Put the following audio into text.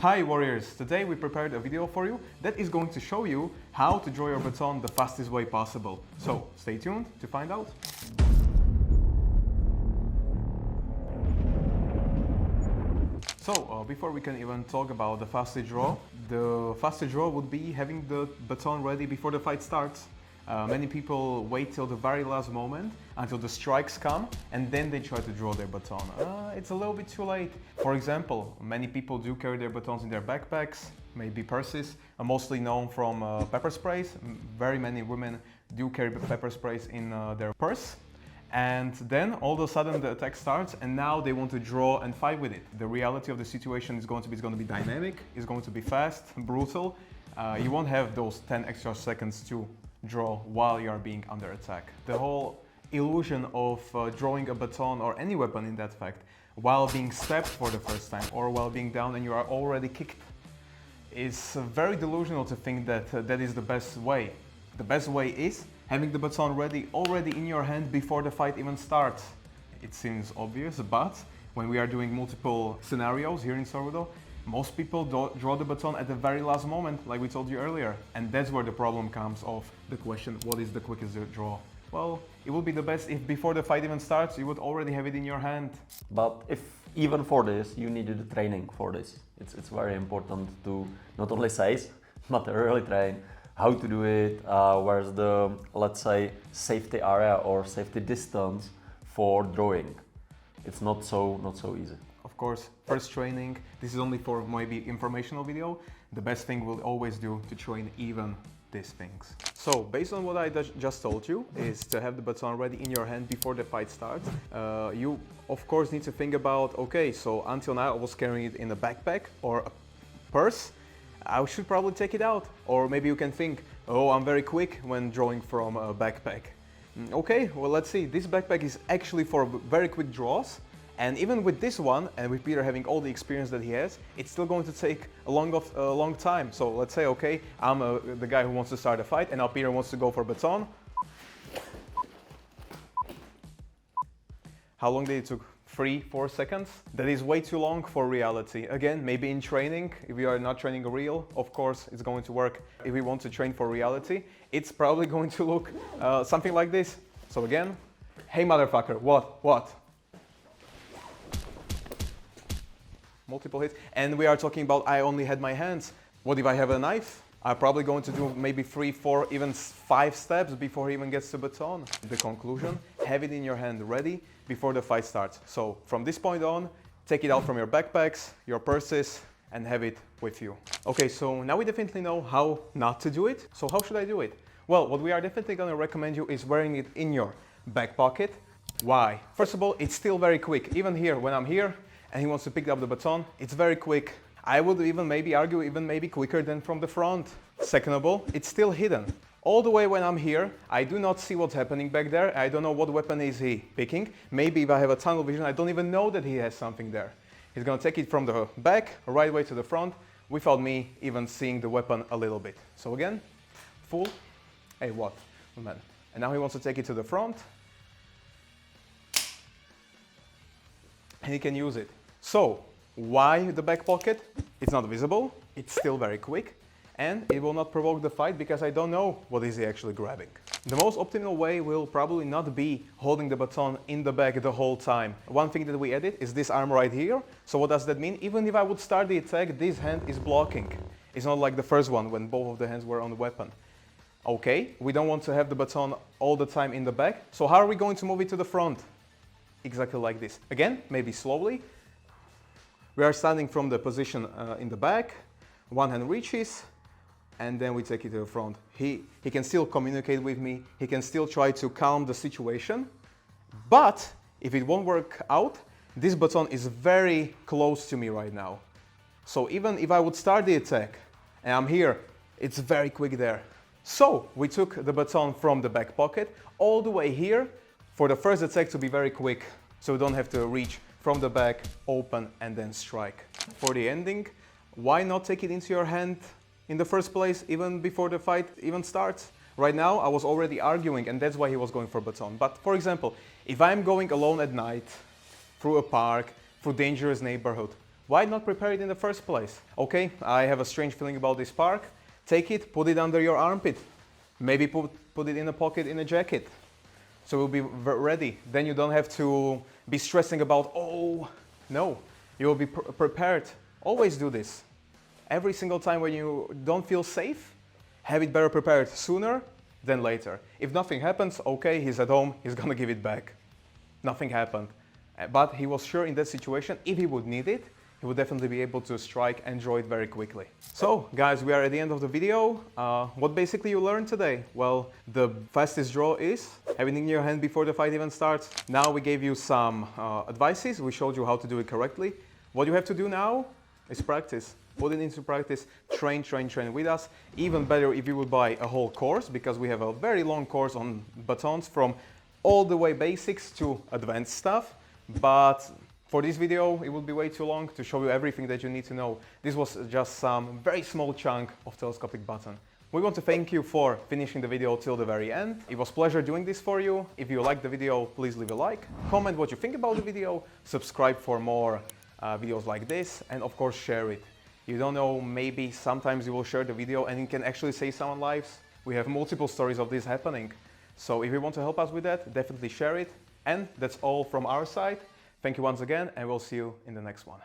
Hi warriors, today we prepared a video for you that is going to show you how to draw your baton the fastest way possible. So stay tuned to find out. So before we can even talk about the fastest draw would be having the baton ready before the fight starts. Many people wait till the very last moment until the strikes come and then they try to draw their baton. It's a little bit too late. For example, many people do carry their batons in their backpacks, maybe purses, mostly known from pepper sprays. Very many women do carry pepper sprays in their purse. And then all of a sudden the attack starts and now they want to draw and fight with it. The reality of the situation is going to be dynamic, it's going to be fast, brutal. You won't have those 10 extra seconds to draw while you are being under attack. The whole illusion of drawing a baton or any weapon in that fact while being stabbed for the first time or while being down and you are already kicked is very delusional to think that that is the best way. The best way is having the baton ready already in your hand before the fight even starts. It seems obvious, but when we are doing multiple scenarios here in SORUDO, most people draw the baton at the very last moment, like we told you earlier. And that's where the problem comes of the question, what is the quickest draw? Well, it would be the best if before the fight even starts, you would already have it in your hand. But if even for this, you needed the training for this. It's very important to not only say, but really train how to do it, where's the, let's say, safety area or safety distance for drawing. It's not so easy. Of course, first training, this is only for maybe informational video. The best thing we'll always do to train even these things. So based on what I just told you is to have the baton ready in your hand before the fight starts. You of course need to think about, okay, so until now I was carrying it in a backpack or a purse. I should probably take it out. Or maybe you can think, oh, I'm very quick when drawing from a backpack. Okay, well let's see, this backpack is actually for very quick draws. And even with this one, and with Peter having all the experience that he has, it's still going to take a long time. So let's say, okay, I'm the guy who wants to start a fight, and now Peter wants to go for baton. How long did it took? 3-4 seconds? That is way too long for reality. Again, maybe in training, if we are not training real, of course, it's going to work. If we want to train for reality, it's probably going to look something like this. So again, hey motherfucker, what? Multiple hits, and we are talking about I only had my hands. What if I have a knife? I'm probably going to do maybe 3, 4, even 5 steps before he even gets to baton. The conclusion, have it in your hand ready before the fight starts. So from this point on, take it out from your backpacks, your purses, and have it with you. Okay, so now we definitely know how not to do it. So how should I do it? Well, what we are definitely going to recommend you is wearing it in your back pocket. Why? First of all, it's still very quick. Even here, when I'm here, and he wants to pick up the baton, it's very quick. I would even maybe argue maybe quicker than from the front. Second of all, it's still hidden. All the way when I'm here, I do not see what's happening back there. I don't know what weapon is he picking. Maybe if I have a tunnel vision, I don't even know that he has something there. He's gonna take it from the back, right way to the front, without me even seeing the weapon a little bit. So again, full, hey what, man. And now he wants to take it to the front, and he can use it. So, why the back pocket? It's not visible, it's still very quick, and it will not provoke the fight because I don't know what is he actually grabbing. The most optimal way will probably not be holding the baton in the back the whole time. One thing that we added is this arm right here. So what does that mean? Even if I would start the attack, this hand is blocking. It's not like the first one when both of the hands were on the weapon. Okay, we don't want to have the baton all the time in the back. So how are we going to move it to the front? Exactly like this. Again, maybe slowly. We are standing from the position in the back, one hand reaches, and then we take it to the front. He can still communicate with me, he can still try to calm the situation, but if it won't work out, this baton is very close to me right now. So even if I would start the attack, and I'm here, it's very quick there. So we took the baton from the back pocket all the way here for the first attack to be very quick, so we don't have to reach from the back, open, and then strike. For the ending, why not take it into your hand in the first place, even before the fight even starts? Right now, I was already arguing, and that's why he was going for baton. But for example, if I'm going alone at night, through a park, through dangerous neighborhood, Why not prepare it in the first place? Okay, I have a strange feeling about this spark. Take it, put it under your armpit. Maybe put it in a pocket in a jacket. So you'll be ready. Then you don't have to be stressing about, oh, no. You will be prepared. Always do this. Every single time when you don't feel safe, have it better prepared sooner than later. If nothing happens, okay, he's at home, he's gonna give it back. Nothing happened. But he was sure in that situation, if he would need it, he would definitely be able to strike and draw it very quickly. So guys, we are at the end of the video. What basically you learned today? Well, the fastest draw is having it in your hand before the fight even starts. Now we gave you some advices. We showed you how to do it correctly. What you have to do now is practice. Put it into practice, train with us. Even better if you would buy a whole course, because we have a very long course on batons from all the way basics to advanced stuff. But for this video, it would be way too long to show you everything that you need to know. This was just some very small chunk of telescopic baton. We want to thank you for finishing the video till the very end. It was a pleasure doing this for you. If you liked the video, please leave a like, comment what you think about the video, subscribe for more videos like this, and of course share it. You don't know, maybe sometimes you will share the video and it can actually save someone's lives. We have multiple stories of this happening. So if you want to help us with that, definitely share it. And that's all from our side. Thank you once again, and we'll see you in the next one.